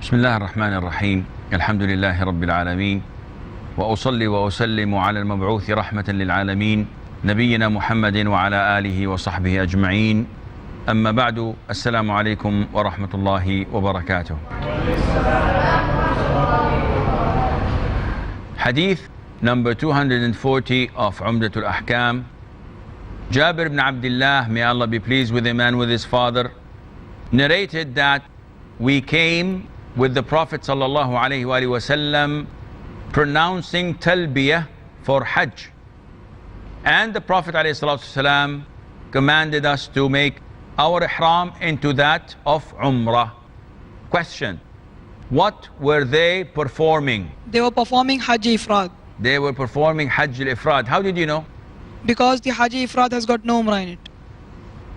بسم الله الرحمن الرحيم الحمد لله رب العالمين وأصلي وأسلم على المبعوث رحمة للعالمين نبينا محمد وعلى آله وصحبه أجمعين أما بعد السلام عليكم ورحمة الله وبركاته. Hadith number 240 of Umdatul Ahkaam. Jabir ibn Abdullah, may Allah be pleased with him and with his father, narrated that we came with the Prophet sallallahu alaihi wasallam pronouncing talbiyah for Hajj, and the Prophet alayhi salatu wasalam commanded us to make our ihram into that of Umrah. Question: what were they performing? They were performing Hajj Ifrad. They were performing Hajj al-Ifrad. How did you know? Because the Hajj Ifrad has got no Umrah in it.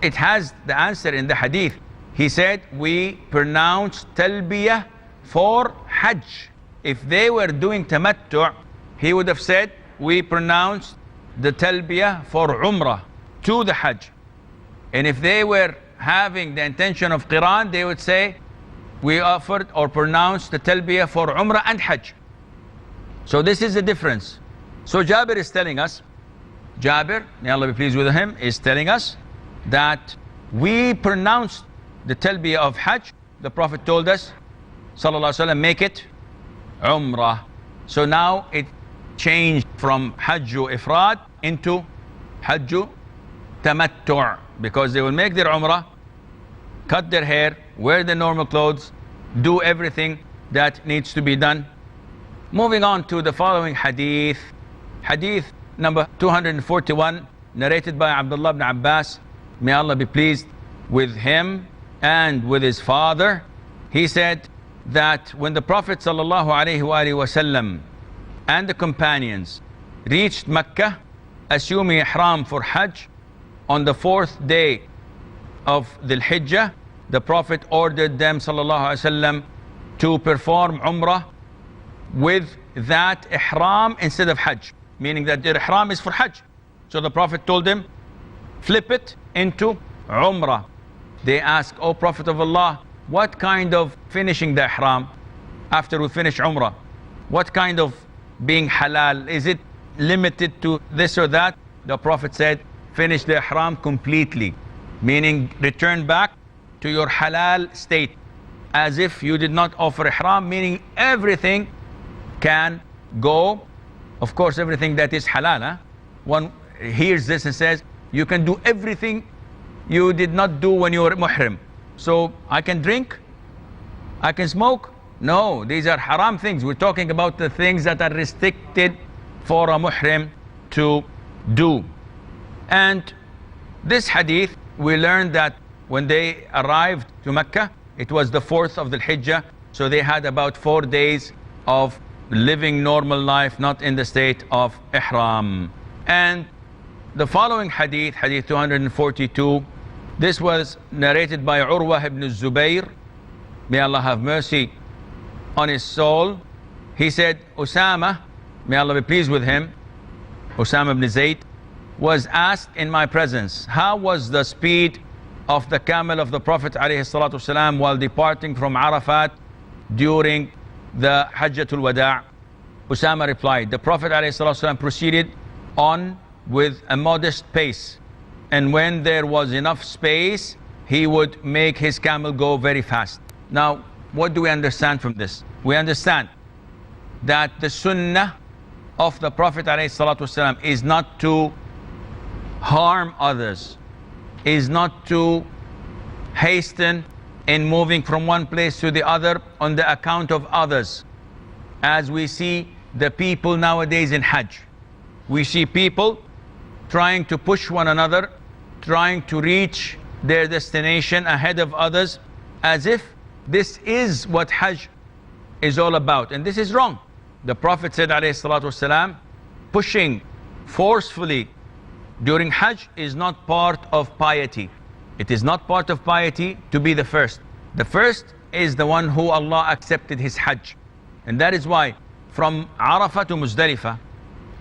It has the answer in the hadith. He said, we pronounced talbiyah for Hajj. If they were doing tamattu', he would have said, we pronounced the talbiyah for Umrah to the Hajj. And if they were having the intention of Qiran, they would say, we offered or pronounced the talbiyah for Umrah and Hajj. So this is the difference. So Jabir is telling us, Jabir, may Allah be pleased with him, is telling us that we pronounced the talbiyah of Hajj. The Prophet told us, sallallahu alaihi wasallam, make it Umrah. So now it changed from Hajju Ifrad into Hajju Tamattu', because they will make their Umrah, cut their hair, wear the normal clothes, do everything that needs to be done. Moving on to the following hadith. Hadith number 241, narrated by Abdullah ibn Abbas, may Allah be pleased with him and with his father. He said that when the Prophet sallallahu alaihi wasallam and the companions reached Mecca, assuming ihram for Hajj, on the 4th day of Dhul Hijjah, the Prophet ordered them sallallahu alaihi wasallam to perform Umrah with that ihram instead of Hajj, meaning that their ihram is for Hajj. So the Prophet told them, flip it into Umrah. They asked, O Prophet of Allah, what kind of finishing the ihram after we finish Umrah? What kind of being halal? Is it limited to this or that? The Prophet said, finish the ihram completely, meaning return back to your halal state, as if you did not offer ihram, meaning everything can go. Of course, everything that is halal. Huh? One hears this and says, you can do everything you did not do when you were muhrim. So I can drink, I can smoke. No, these are haram things. We're talking about the things that are restricted for a muhrim to do. And this hadith, we learned that when they arrived to Mecca, it was the 4th of the Hijjah, so they had about 4 days of living normal life, not in the state of ihram. And the following hadith, hadith 242, this was narrated by Urwah ibn Zubayr, may Allah have mercy on his soul. He said, Usama, may Allah be pleased with him, Usama ibn Zayd, was asked in my presence, how was the speed of the camel of the Prophet ﷺ while departing from Arafat during the Hajjatul Wada'? Usama replied, the Prophet ﷺ proceeded on with a modest pace, and when there was enough space, he would make his camel go very fast. Now, what do we understand from this? We understand that the sunnah of the Prophet ﷺ is not to harm others, is not to hasten in moving from one place to the other on the account of others. As we see the people nowadays in Hajj, we see people trying to push one another, trying to reach their destination ahead of others, as if this is what Hajj is all about. And this is wrong. The Prophet said, ﷺ, pushing forcefully during Hajj is not part of piety. It is not part of piety to be the first. The first is the one who Allah accepted his Hajj. And that is why from Arafah to Muzdalifah,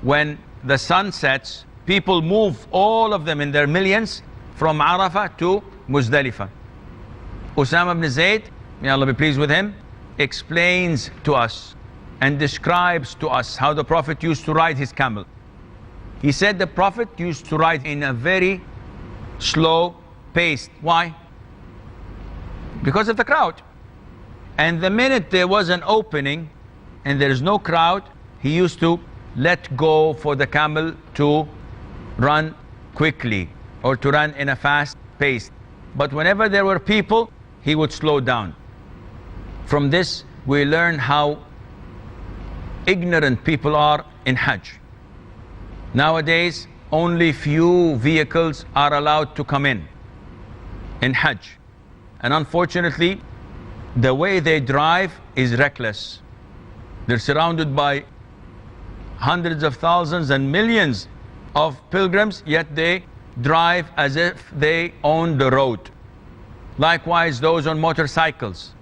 when the sun sets, people move, all of them in their millions, from Arafah to Muzdalifah. Usama ibn Zayd, may Allah be pleased with him, explains to us and describes to us how the Prophet used to ride his camel. He said the Prophet used to ride in a very slow pace. Why? Because of the crowd. And the minute there was an opening and there is no crowd, he used to let go for the camel to run quickly or to run in a fast pace. But whenever there were people, he would slow down. From this, we learn how ignorant people are in Hajj. Nowadays, only few vehicles are allowed to come in Hajj. And unfortunately, the way they drive is reckless. They're surrounded by hundreds of thousands and millions of pilgrims, yet they drive as if they own the road. Likewise, those on motorcycles,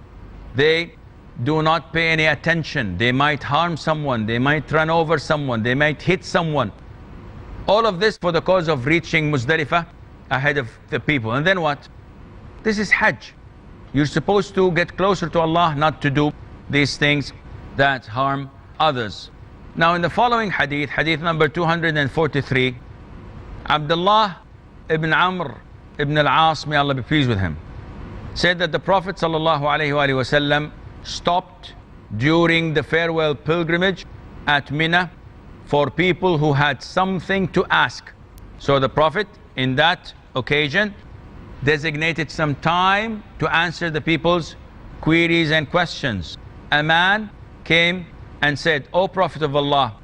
they do not pay any attention. They might harm someone, they might run over someone, they might hit someone. All of this for the cause of reaching Muzdalifah ahead of the people. And then what? This is Hajj. You're supposed to get closer to Allah, not to do these things that harm others. Now in the following hadith, hadith number 243, Abdullah ibn Amr ibn al-As, may Allah be pleased with him, said that the Prophet ﷺ stopped during the farewell pilgrimage at Mina for people who had something to ask. So the Prophet in that occasion designated some time to answer the people's queries and questions. A man came and said, "O Prophet of Allah,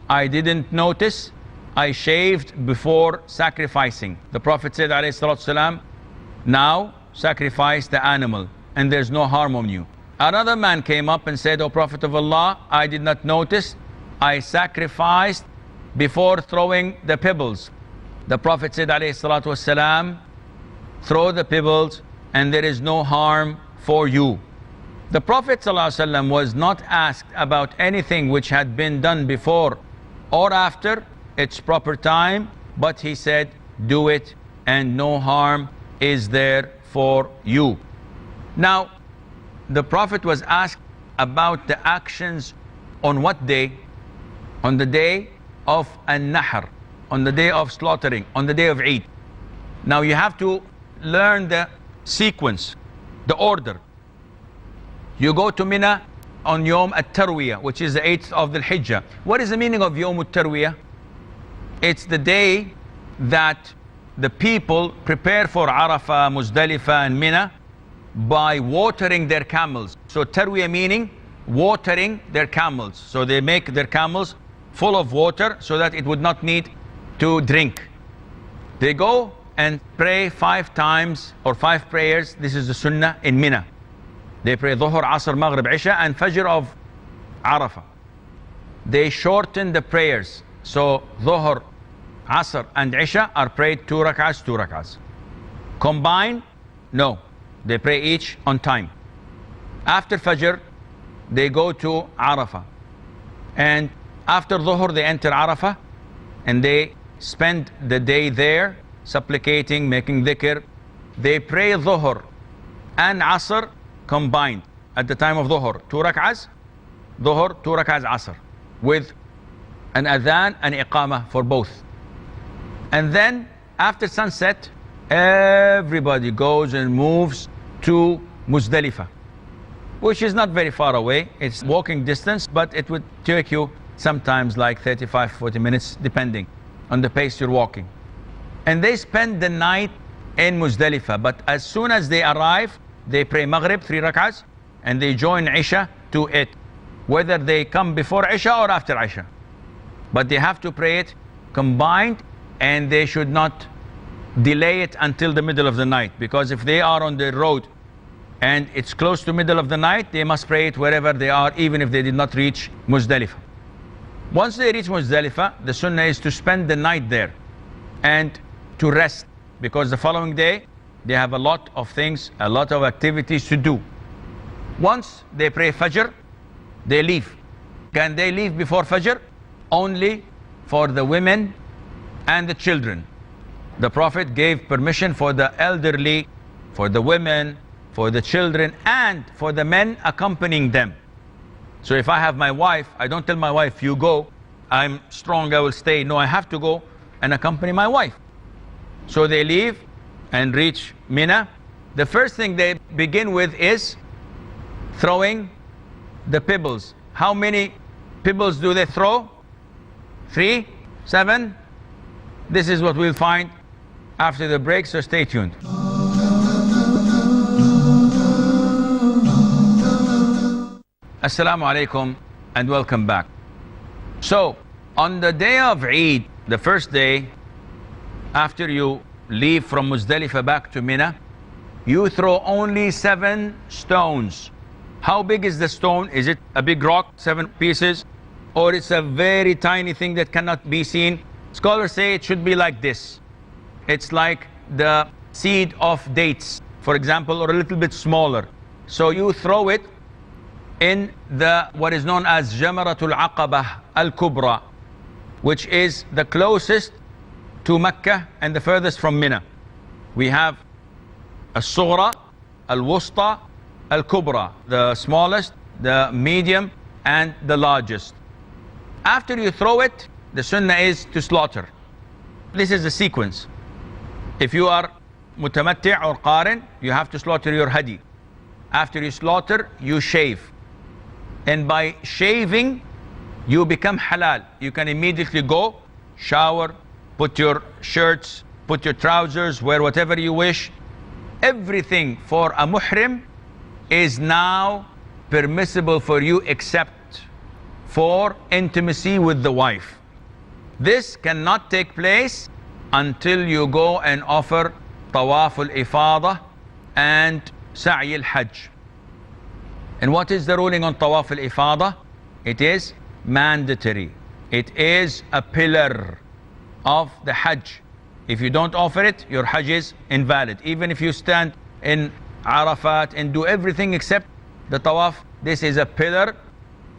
I didn't notice I shaved before sacrificing." The Prophet said, alayhi salatu wasalam, "Now sacrifice the animal and there's no harm on you." Another man came up and said, "O Prophet of Allah, I did not notice I sacrificed before throwing the pebbles." The Prophet said, alayhi salatu wasalam, "Throw the pebbles and there is no harm for you." The Prophet ﷺ was not asked about anything which had been done before or after its proper time, but he said, "Do it and no harm is there for you." Now, the Prophet was asked about the actions on what day? On the day of An-Nahr, on the day of slaughtering, on the day of Eid. Now you have to learn the sequence, the order. You go to Mina on Yom At-Tarwiyah, which is the 8th of the Hijjah. What is the meaning of Yom At-Tarwiyah? It's the day that the people prepare for Arafah, Muzdalifah and Mina by watering their camels. So Tarwiyah meaning watering their camels. So they make their camels full of water so that it would not need to drink. They go and pray 5 times or 5 prayers. This is the Sunnah in Mina. They pray Dhuhr, Asr, Maghrib, Isha and Fajr of Arafah. They shorten the prayers. So Dhuhr, Asr and Isha are prayed 2 rak'ahs, 2 rak'ahs. Combined? No. They pray each on time. After Fajr, they go to Arafah. And after Dhuhr, they enter Arafah and they spend the day there supplicating, making dhikr. They pray Dhuhr and Asr combined at the time of Dhuhr. 2 rak'ahs, Dhuhr, 2 rak'ahs Asr, with an adhan and iqamah for both. And then after sunset, everybody goes and moves to Muzdalifah, which is not very far away. It's walking distance, but it would take you sometimes like 35-40 minutes depending on the pace you're walking. And they spend the night in Muzdalifah, but as soon as they arrive, they pray Maghrib 3 rak'ahs and they join Isha to it, whether they come before Isha or after Isha. But they have to pray it combined and they should not delay it until the middle of the night, because if they are on the road and it's close to middle of the night, they must pray it wherever they are, even if they did not reach Muzdalifah. Once they reach Muzdalifah, the sunnah is to spend the night there and to rest, because the following day they have a lot of things, a lot of activities to do. Once they pray Fajr, they leave. Can they leave before Fajr? Only for the women and the children. The Prophet gave permission for the elderly, for the women, for the children, and for the men accompanying them. So if I have my wife, I don't tell my wife, you go, I'm strong, I will stay. No, I have to go and accompany my wife. So they leave and reach Mina. The first thing they begin with is throwing the pebbles. How many pebbles do they throw? 3, 7. This is what we'll find after the break, so stay tuned. Assalamu alaikum and welcome back. So, on the day of Eid, the first day, after you leave from Muzdalifah back to Mina, you throw only 7 stones. How big is the stone? Is it a big rock, 7 pieces? Or it's a very tiny thing that cannot be seen? Scholars say it should be like this. It's like the seed of dates, for example, or a little bit smaller. So you throw it in the what is known as Jamaratul Aqabah Al-Kubra, which is the closest to Mecca and the furthest from Mina. We have Al-Sughra, Al-Wusta, Al-Kubra, the smallest, the medium, and the largest. After you throw it, the sunnah is to slaughter. This is the sequence. If you are mutamatti' or qarin, you have to slaughter your hadi. After you slaughter, you shave. And by shaving, you become halal. You can immediately go, shower, put your shirts, put your trousers, wear whatever you wish. Everything for a muhrim is now permissible for you except for intimacy with the wife. This cannot take place until you go and offer Tawaf al-Ifadah and Sa'i al-Hajj. And what is the ruling on Tawaf al-Ifadah? It is mandatory. It is a pillar of the Hajj. If you don't offer it, your Hajj is invalid. Even if you stand in Arafat and do everything except the Tawaf, this is a pillar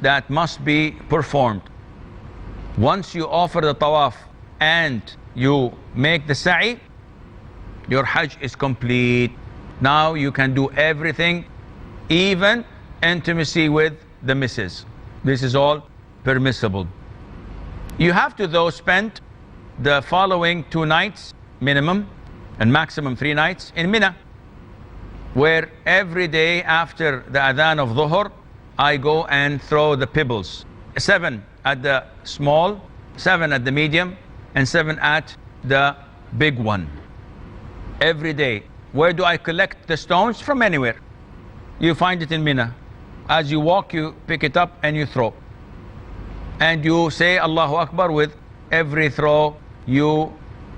that must be performed. Once you offer the Tawaf and you make the Sa'i, your Hajj is complete. Now you can do everything, even intimacy with the missus. This is all permissible. You have to though spend the following 2 nights minimum and maximum 3 nights in Mina, where every day after the adhan of Dhuhr, I go and throw the pebbles. 7 at the small, 7 at the medium, and 7 at the big one. Every day. Where do I collect the stones? From anywhere. You find it in Mina. As you walk, you pick it up and you throw. And you say Allahu Akbar with every throw you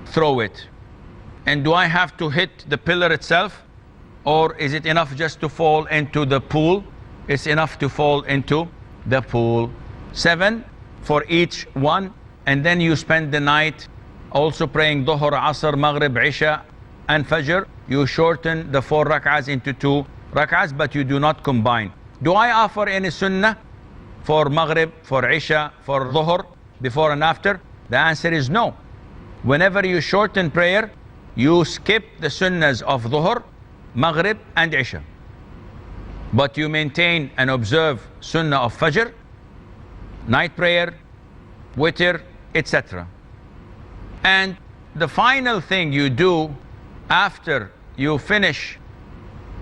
throw it. And do I have to hit the pillar itself? Or is it enough just to fall into the pool? It's enough to fall into the pool. 7 for each one. And then you spend the night also praying Dhuhr, Asr, Maghrib, Isha, and Fajr. You shorten the 4 rak'ahs into 2 rak'ahs, but you do not combine. Do I offer any sunnah for Maghrib, for Isha, for Dhuhr, before and after? The answer is no. Whenever you shorten prayer, you skip the sunnahs of Dhuhr, Maghrib, and Isha. But you maintain and observe sunnah of Fajr, night prayer, witr, etc. And the final thing you do after you finish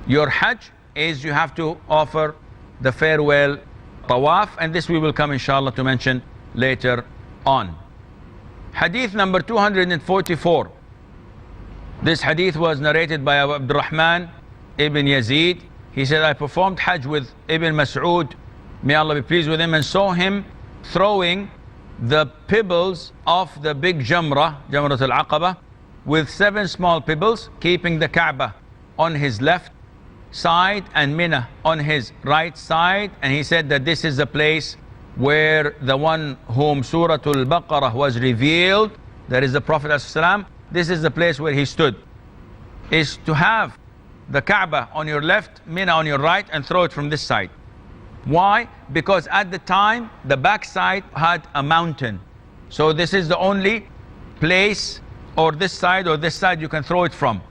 your Hajj is you have to offer the farewell Tawaf, and this we will come inshallah to mention later on. Hadith number 244. This hadith was narrated by Abu Abdurrahman ibn Yazid. He said, I performed Hajj with Ibn Mas'ud, may Allah be pleased with him, and saw him throwing the pebbles of the big Jamrah, Jamrat al-Aqabah, with 7 small pebbles, keeping the Kaaba on his left side and Mina on his right side. And he said that this is the place where the one whom Surah Al-Baqarah was revealed, that is the Prophet ﷺ, this is the place where he stood, is to have the Kaaba on your left, Mina on your right, and throw it from this side. Why? Because at the time the back side had a mountain, so this is the only place, or this side you can throw it from.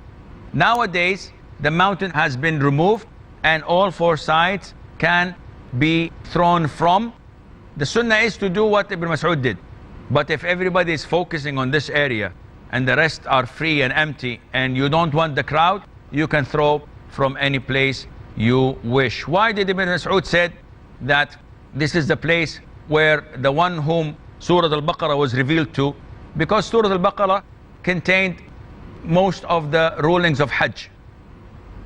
Nowadays the mountain has been removed and all four sides can be thrown from. The sunnah is to do what Ibn Mas'ud did. But if everybody is focusing on this area and the rest are free and empty and you don't want the crowd, you can throw from any place you wish. Why did Ibn Mas'ud said that this is the place where the one whom Surah Al-Baqarah was revealed to? Because Surah Al-Baqarah contained most of the rulings of Hajj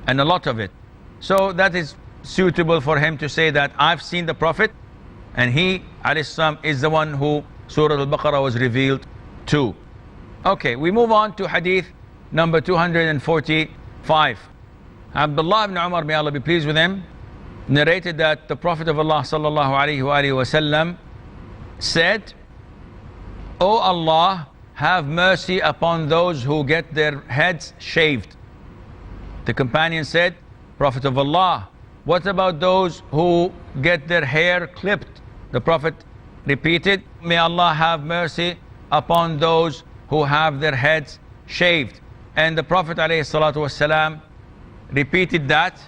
and a lot of it. So that is suitable for him to say that I've seen the Prophet and he, alayhi salam, is the one who Surah Al-Baqarah was revealed to. Okay, we move on to hadith number 245. Abdullah ibn Umar, may Allah be pleased with him, narrated that the Prophet of Allah sallallahu alaihi wasallam said, "O Allah, have mercy upon those who get their heads shaved." The companion said, "Prophet of Allah, what about those who get their hair clipped?" The Prophet repeated, "May Allah have mercy upon those who have their heads shaved." And the Prophet ﷺ repeated that,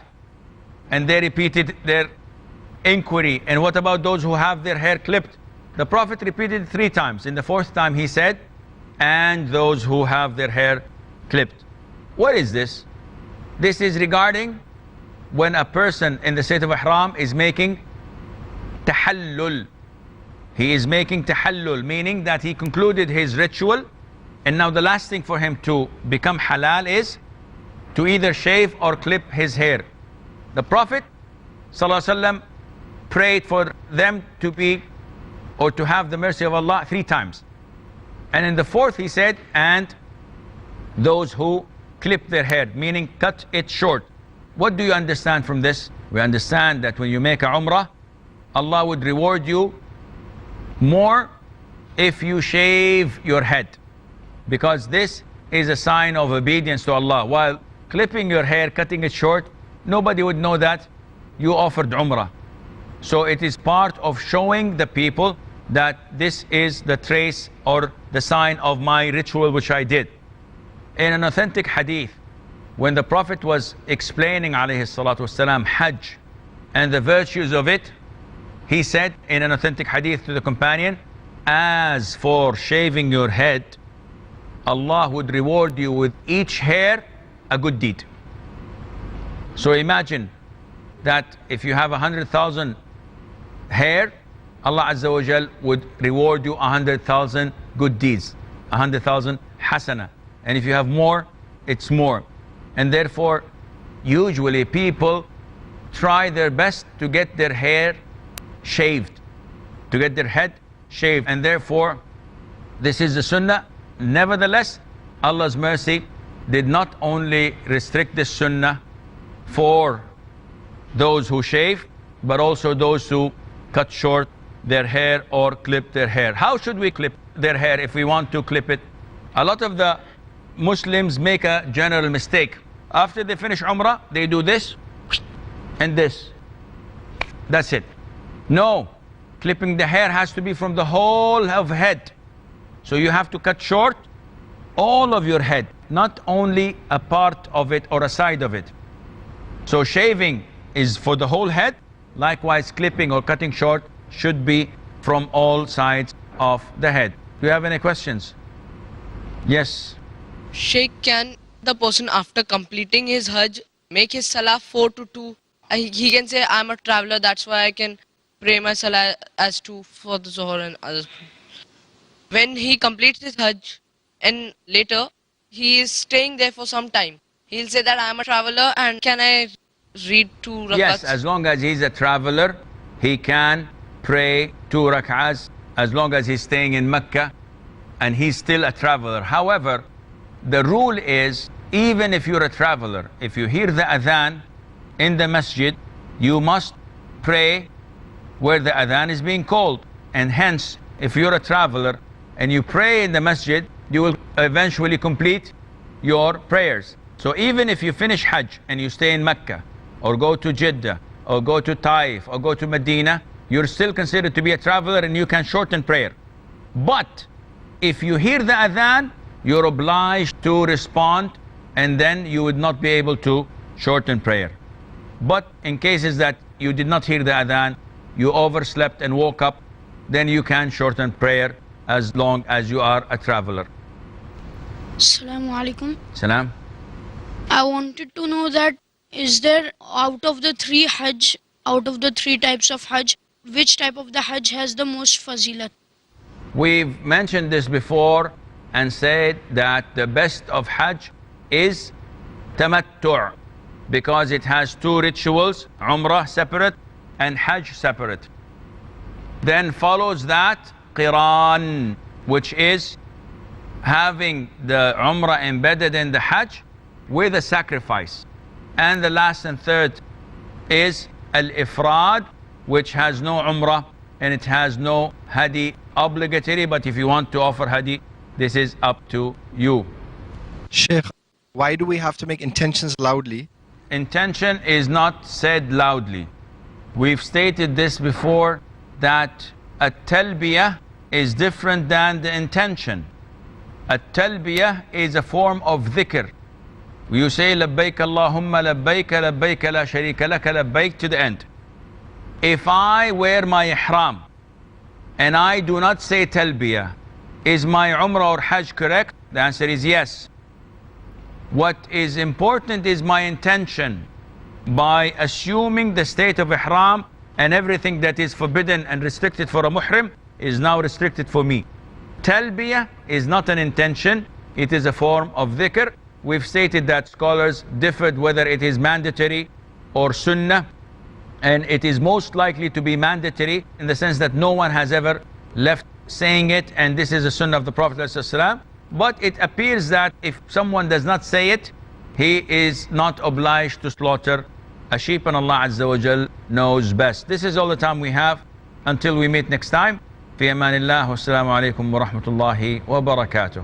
and they repeated their inquiry, "And what about those who have their hair clipped?" The Prophet repeated it 3 times. In the 4th time he said, "And those who have their hair clipped." What is this? This is regarding when a person in the state of ihram is making tahallul. He is making tahallul, meaning that he concluded his ritual, and now the last thing for him to become halal is to either shave or clip his hair. The Prophet ﷺ prayed for them to be, or to have the mercy of Allah 3 times. And in the 4th he said, "And those who clip their hair," meaning cut it short. What do you understand from this? We understand that when you make a umrah, Allah would reward you more if you shave your head, because this is a sign of obedience to Allah. While clipping your hair, cutting it short, nobody would know that you offered umrah. So it is part of showing the people that this is the trace or the sign of my ritual which I did. In an authentic hadith, when the Prophet was explaining alayhi salatu wasalam Hajj and the virtues of it, he said in an authentic hadith to the companion, "As for shaving your head, Allah would reward you with each hair a good deed." So imagine that if you have 100,000 hair, Allah Azza wa Jal would reward you 100,000 good deeds, 100,000 hasana. And if you have more, it's more. And therefore, usually people try their best to get their hair shaved, to get their head shaved. And therefore, this is the sunnah. Nevertheless, Allah's mercy did not only restrict this sunnah for those who shave, but also those who cut short their hair or clip their hair. How should we clip their hair if we want to clip it? A lot of the Muslims make a general mistake. After they finish Umrah, they do this and this. That's it. No, clipping the hair has to be from the whole of head. So you have to cut short all of your head, not only a part of it or a side of it. So shaving is for the whole head. Likewise, clipping or cutting short should be from all sides of the head. Do you have any questions? Yes. Sheikh, can the person after completing his Hajj make his Salah 4 to 2? He can say, "I'm a traveler, that's why I can pray my Salah as 2 for the Zohar and others." When he completes his Hajj and later he is staying there for some time, he'll say that "I'm a traveler and can I read 2 rakats?" Yes, as long as he's a traveler, he can pray 2 rak'ahs as long as he's staying in Mecca and he's still a traveler. However, the rule is, even if you're a traveler, if you hear the adhan in the masjid, you must pray where the adhan is being called. And hence, if you're a traveler and you pray in the masjid, you will eventually complete your prayers. So even if you finish Hajj and you stay in Mecca, or go to Jeddah, or go to Taif, or go to Medina, you're still considered to be a traveler and you can shorten prayer. But if you hear the adhan, you're obliged to respond, and then you would not be able to shorten prayer. But in cases that you did not hear the adhan, you overslept and woke up, then you can shorten prayer as long as you are a traveler. Assalamu alaikum. Salam. I wanted to know that is there out of the three types of Hajj, which type of the Hajj has the most fazilat? We've mentioned this before and said that the best of Hajj is tamattu' because it has two rituals, Umrah separate and Hajj separate. Then follows that Qiran, which is having the Umrah embedded in the Hajj with a sacrifice. And the last and third is Al-Ifrad, which has no Umrah and it has no Hadi obligatory, but if you want to offer Hadi, this is up to you. Sheikh, why do we have to make intentions loudly? Intention is not said loudly. We've stated this before, that a talbiyah is different than the intention. A talbiyah is a form of dhikr. You say labbaik Allahumma labbaik labbaik la sharika laka labbaik to the end. If I wear my ihram and I do not say talbiyah, is my umrah or hajj correct? The answer is yes. What is important is my intention. By assuming the state of ihram and everything that is forbidden and restricted for a muhrim is now restricted for me. Talbiyah is not an intention, it is a form of dhikr. We've stated that scholars differed whether it is mandatory or sunnah, and it is most likely to be mandatory in the sense that no one has ever left saying it, and this is a sunnah of the Prophet ﷺ. But it appears that if someone does not say it, he is not obliged to slaughter a sheep, and Allah Azza wa Jal knows best. This is all the time we have. Until we meet next time. في أمان الله والسلام عليكم ورحمة الله وبركاته.